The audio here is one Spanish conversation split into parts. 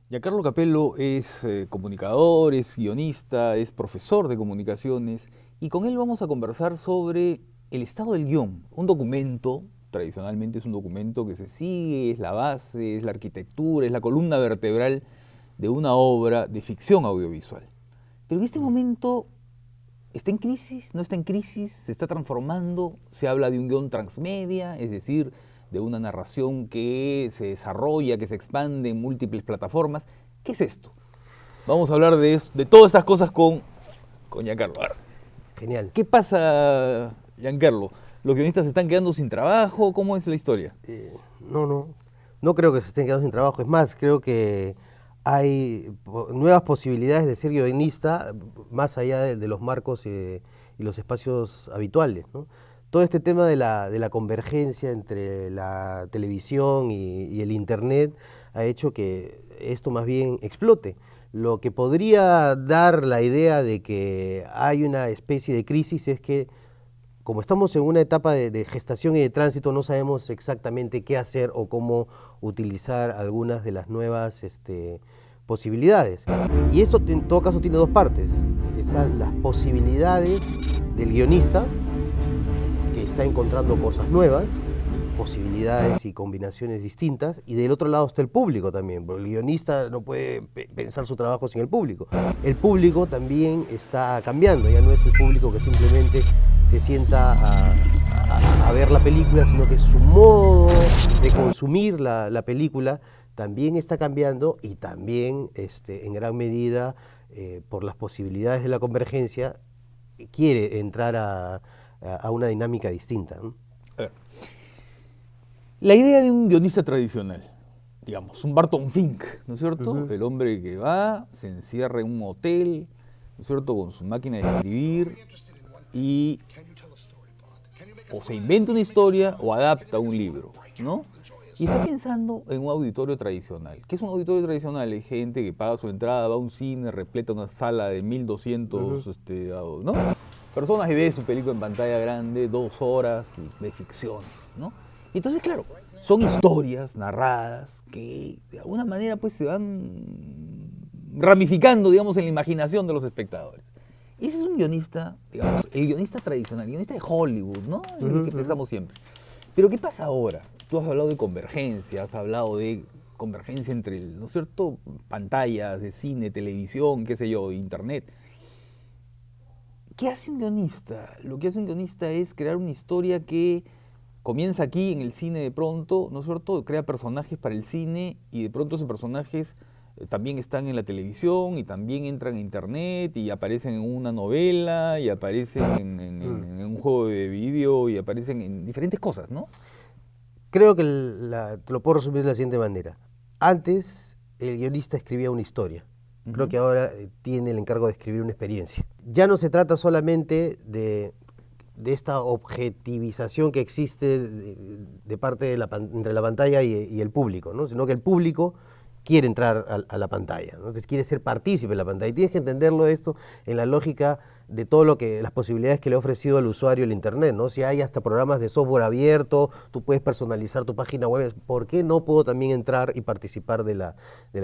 Giancarlo Capello es comunicador, es guionista, es profesor de comunicaciones y con él vamos a conversar sobre el estado del guión, un documento, tradicionalmente es un documento que se sigue, es la base, es la arquitectura, es la columna vertebral de una obra de ficción audiovisual. Pero en este momento está en crisis, no está en crisis, se está transformando, se habla de un guión transmedia, es decir, de una narración que se desarrolla, que se expande en múltiples plataformas. ¿Qué es esto? Vamos a hablar de todas estas cosas con Giancarlo. A ver, Genial. ¿qué pasa, Giancarlo? ¿Los guionistas se están quedando sin trabajo? ¿Cómo es la historia? No creo que se estén quedando sin trabajo. Es más, creo que hay nuevas posibilidades de ser guionista más allá de los marcos y los espacios habituales, ¿no? Todo este tema de la convergencia entre la televisión y el internet ha hecho que esto más bien explote. Lo que podría dar la idea de que hay una especie de crisis es que como estamos en una etapa de gestación y de tránsito, no sabemos exactamente qué hacer o cómo utilizar algunas de las nuevas posibilidades. Y esto en todo caso tiene dos partes. Están las posibilidades del guionista, que está encontrando cosas nuevas, posibilidades y combinaciones distintas, y del otro lado está el público también, porque el guionista no puede pensar su trabajo sin el público. El público también está cambiando, ya no es el público que simplemente se sienta a ver la película, sino que su modo de consumir la película también está cambiando y también en gran medida por las posibilidades de la convergencia quiere entrar a una dinámica distinta, ¿no? A ver, la idea de un guionista tradicional, digamos, un Barton Fink, ¿no es cierto? Ujú. El hombre que va, se encierra en un hotel, ¿no es cierto?, con su máquina de escribir y o se inventa una historia o adapta un libro, ¿no? Y está pensando en un auditorio tradicional. ¿Qué es un auditorio tradicional? Es gente que paga su entrada, va a un cine, repleta una sala de 1200, Ujú. ¿no? Personas y ve su película en pantalla grande, 2 horas de ficciones, ¿no? Y entonces, claro, son historias narradas que de alguna manera pues se van ramificando, digamos, en la imaginación de los espectadores. Ese es un guionista, digamos, el guionista tradicional, el guionista de Hollywood, ¿no? Ujú, El que ujú. pensamos siempre. Pero ¿qué pasa ahora? Tú has hablado de convergencia, has hablado de convergencia entre, ¿no es cierto?, pantallas de cine, televisión, qué sé yo, internet. ¿Qué hace un guionista? Lo que hace un guionista es crear una historia que comienza aquí en el cine de pronto, ¿no es cierto? Crea personajes para el cine y de pronto esos personajes también están en la televisión y también entran a internet y aparecen en una novela y aparecen Mm. en un juego de vídeo y aparecen en diferentes cosas, ¿no? Creo que te lo puedo resumir de la siguiente manera. Antes, el guionista escribía una historia. Creo Ujú. que ahora tiene el encargo de escribir una experiencia. Ya no se trata solamente de esta objetivización que existe de parte entre la pantalla y el público, ¿no? Sino que el público quiere entrar a la pantalla, ¿no? Entonces quiere ser partícipe de la pantalla. Y tienes que entenderlo esto en la lógica de todo lo que, las posibilidades que le ha ofrecido al usuario el internet, ¿no? Si hay hasta programas de software abierto, tú puedes personalizar tu página web, ¿por qué no puedo también entrar y participar de la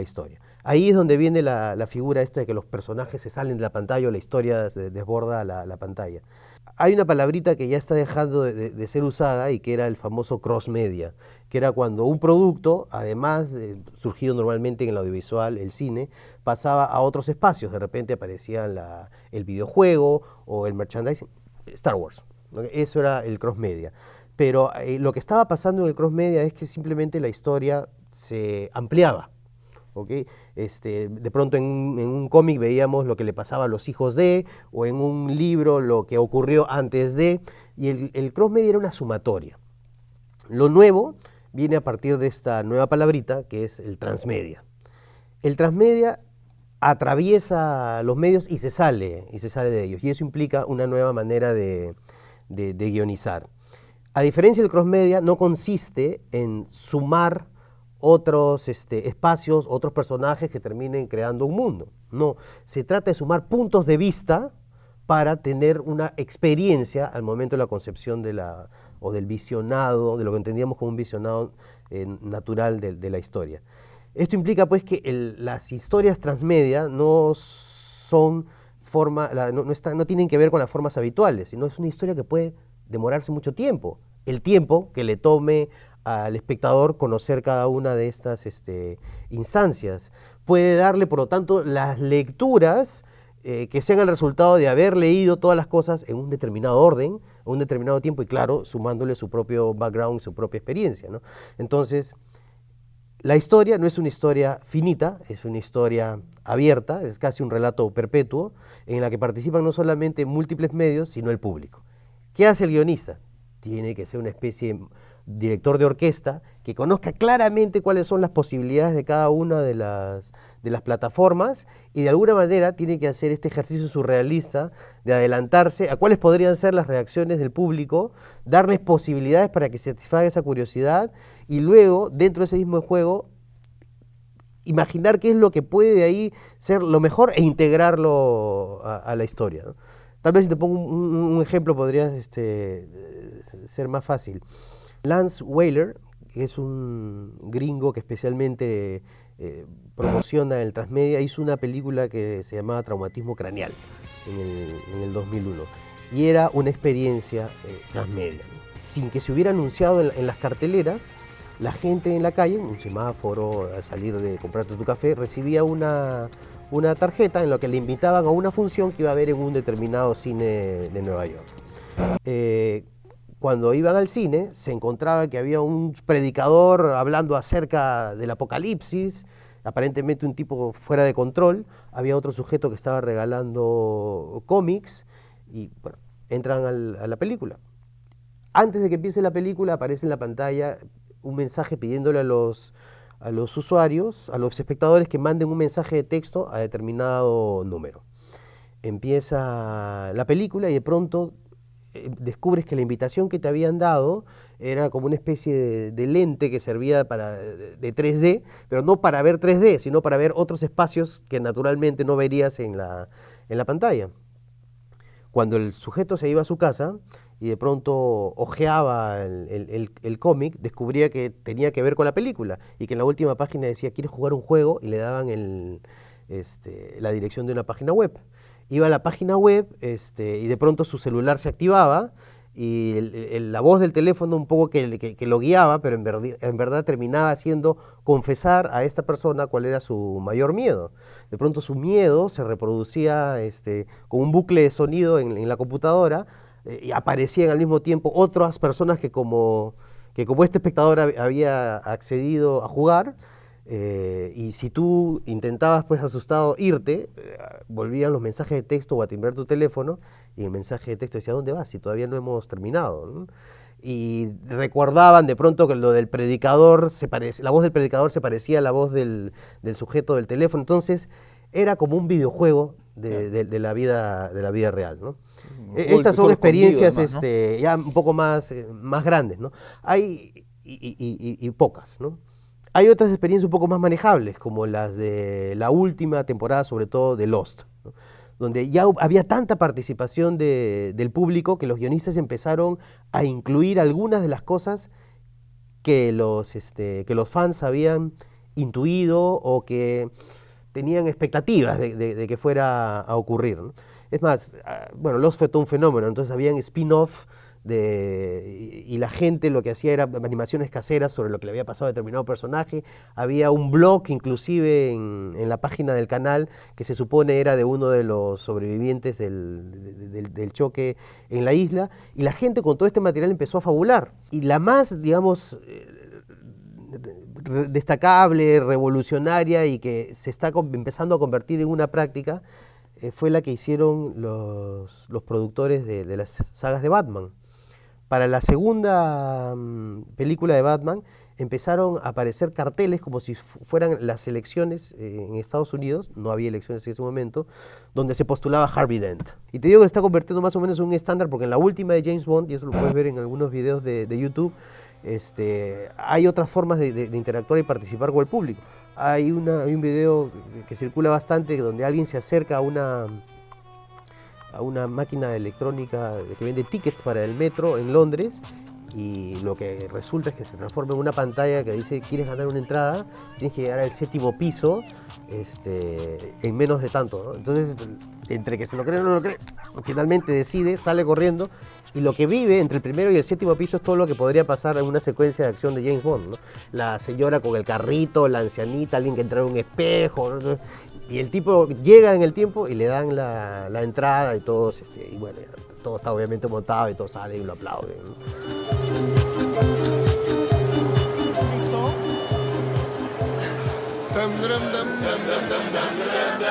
historia? Ahí es donde viene la figura esta de que los personajes se salen de la pantalla o la historia se desborda la pantalla. Hay una palabrita que ya está dejando de ser usada y que era el famoso cross media, que era cuando un producto, además surgido normalmente en el audiovisual, el cine, pasaba a otros espacios. De repente aparecía el videojuego o el merchandising. Star Wars, ¿no? Eso era el cross media. Pero lo que estaba pasando en el cross media es que simplemente la historia se ampliaba. ¿Ok? De pronto en un cómic veíamos lo que le pasaba a los hijos de, o en un libro lo que ocurrió antes de, y el cross-media era una sumatoria. Lo nuevo viene a partir de esta nueva palabrita que es el transmedia. El transmedia atraviesa los medios y se sale de ellos, y eso implica una nueva manera de guionizar. A diferencia del cross-media, no consiste en sumar otros espacios, otros personajes que terminen creando un mundo. No, se trata de sumar puntos de vista para tener una experiencia al momento de la concepción o del visionado, de lo que entendíamos como un visionado natural de la historia. Esto implica pues que las historias transmedia no son no tienen que ver con las formas habituales, sino es una historia que puede demorarse mucho tiempo. El tiempo que le tome al espectador conocer cada una de estas instancias. Puede darle, por lo tanto, las lecturas que sean el resultado de haber leído todas las cosas en un determinado orden, en un determinado tiempo y, claro, sumándole su propio background, su propia experiencia, ¿no? Entonces, la historia no es una historia finita, es una historia abierta, es casi un relato perpetuo, en la que participan no solamente múltiples medios, sino el público. ¿Qué hace el guionista? Tiene que ser una especie de director de orquesta que conozca claramente cuáles son las posibilidades de cada una de las plataformas y de alguna manera tiene que hacer este ejercicio surrealista de adelantarse a cuáles podrían ser las reacciones del público, darles posibilidades para que se satisfaga esa curiosidad y luego, dentro de ese mismo juego, imaginar qué es lo que puede de ahí ser lo mejor e integrarlo a la historia, ¿no? Tal vez si te pongo un ejemplo podría ser más fácil. Lance Whaler, que es un gringo que especialmente promociona el transmedia, hizo una película que se llamaba Traumatismo Craneal en el 2001 y era una experiencia transmedia, ¿no? Sin que se hubiera anunciado en las carteleras, la gente en la calle, un semáforo, al salir de comprarte tu café, recibía una tarjeta en la que le invitaban a una función que iba a haber en un determinado cine de Nueva York. Cuando iban al cine, se encontraba que había un predicador hablando acerca del apocalipsis, aparentemente un tipo fuera de control, había otro sujeto que estaba regalando cómics y bueno, entran a la película. Antes de que empiece la película aparece en la pantalla un mensaje pidiéndole a los usuarios, a los espectadores que manden un mensaje de texto a determinado número. Empieza la película y de pronto descubres que la invitación que te habían dado era como una especie de lente que servía de 3D, pero no para ver 3D, sino para ver otros espacios que naturalmente no verías en la pantalla. Cuando el sujeto se iba a su casa y de pronto hojeaba el cómic, descubría que tenía que ver con la película y que en la última página decía, ¿quieres jugar un juego? Y le daban la dirección de una página web. Iba a la página web y de pronto su celular se activaba y la voz del teléfono un poco que lo guiaba, pero en verdad terminaba haciendo confesar a esta persona cuál era su mayor miedo. De pronto su miedo se reproducía con un bucle de sonido en la computadora y aparecían al mismo tiempo otras personas que como este espectador había accedido a jugar. Y si tú intentabas pues asustado irte, volvían los mensajes de texto o a timbrar tu teléfono y el mensaje de texto decía, ¿dónde vas? Si todavía no hemos terminado, ¿no? Y recordaban de pronto que lo del predicador, la voz del predicador se parecía a la voz del sujeto del teléfono, entonces era como un videojuego de la vida real, ¿no? Estas son experiencias además, ¿no? Ya un poco más grandes, ¿no? Hay y pocas, ¿no? Hay otras experiencias un poco más manejables, como las de la última temporada, sobre todo de Lost, ¿no? Donde ya había tanta participación del público que los guionistas empezaron a incluir algunas de las cosas que los fans habían intuido o que tenían expectativas de que fuera a ocurrir, ¿no? Es más, bueno, Lost fue todo un fenómeno, entonces habían spin-off y la gente lo que hacía era animaciones caseras sobre lo que le había pasado a determinado personaje. Había un blog inclusive en la página del canal que se supone era de uno de los sobrevivientes del choque en la isla, y la gente con todo este material empezó a fabular. Y la más, digamos, destacable, revolucionaria y que se está empezando a convertir en una práctica fue la que hicieron los productores de las sagas de Batman. Para la segunda película de Batman empezaron a aparecer carteles como si fueran las elecciones en Estados Unidos, no había elecciones en ese momento, donde se postulaba Harvey Dent. Y te digo que se está convirtiendo más o menos en un estándar porque en la última de James Bond, y eso lo puedes ver en algunos videos de YouTube, hay otras formas de interactuar y participar con el público. Hay un video que circula bastante donde alguien se acerca a una máquina electrónica que vende tickets para el metro en Londres, y lo que resulta es que se transforma en una pantalla que dice, ¿quieres ganar una entrada? Tienes que llegar al 7º piso en menos de tanto, ¿no? Entonces, entre que se lo cree o no lo cree, finalmente decide, sale corriendo, y lo que vive entre el 1º y el 7º piso es todo lo que podría pasar en una secuencia de acción de James Bond, ¿no? La señora con el carrito, la ancianita, alguien que entra en un espejo, ¿no? Y el tipo llega en el tiempo y le dan la entrada y todos, y bueno, todo está obviamente montado y todos salen y lo aplauden, ¿no? Dum, dum, dum, dum, dum, dum, dum, dum.